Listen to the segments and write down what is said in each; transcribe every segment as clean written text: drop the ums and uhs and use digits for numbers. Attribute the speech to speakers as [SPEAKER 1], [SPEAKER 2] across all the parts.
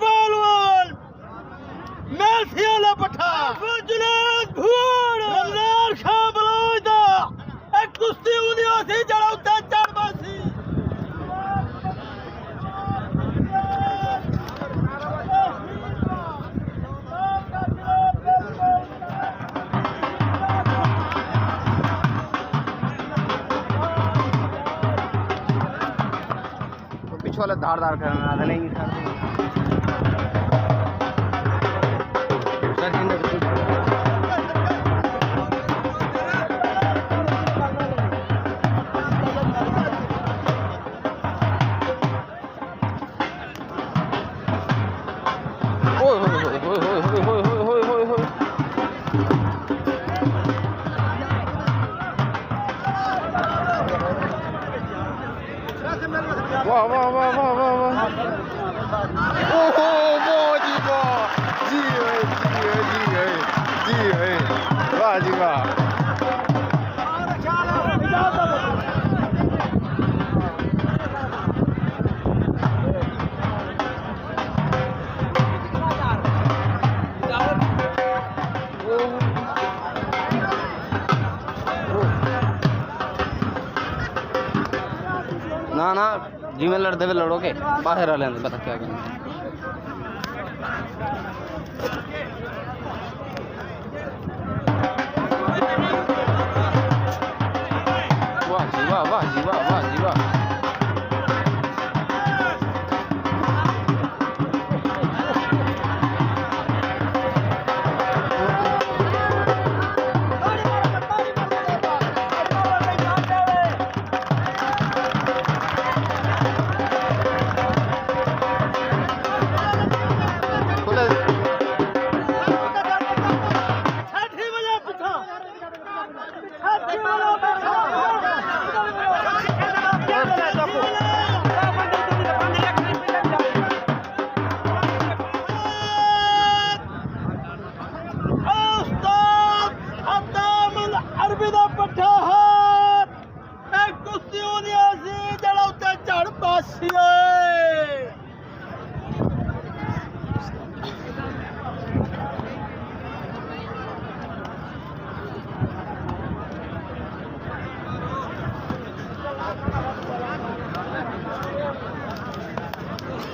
[SPEAKER 1] पहलवान मैसियाला पठा जुनेद भूड़ रमजान खां बलोच दा एक कुश्ती हुंदी सी जड़ा उत्ते चढ़दा सी
[SPEAKER 2] पिछू वाला धार करना आता नहीं वाह वाह वाह वाह वाह वाह ओहो वाह जी वाह जी वाह ना ना जी में लड़ते हुए लड़ोगे बाहर आ लेंगे पता क्या करना वाह जी वाह वाह जी वाह वाह जी वाह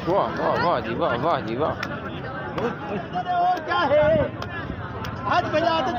[SPEAKER 2] वाह वाह वाह जी वाह वाह जी वाह
[SPEAKER 1] क्या है आज बजा दे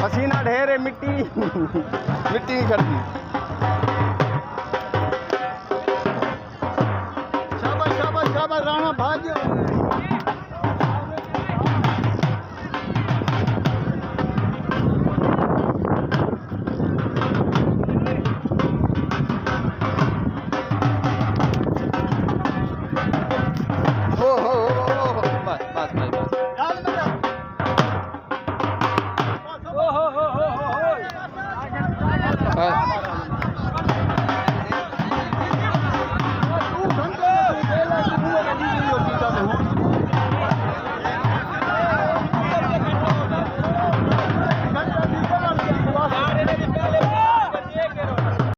[SPEAKER 2] पसीना ढेर है मिट्टी मिट्टी नहीं करती
[SPEAKER 1] शाबाश शाबाश शाबाश राणा भाग्य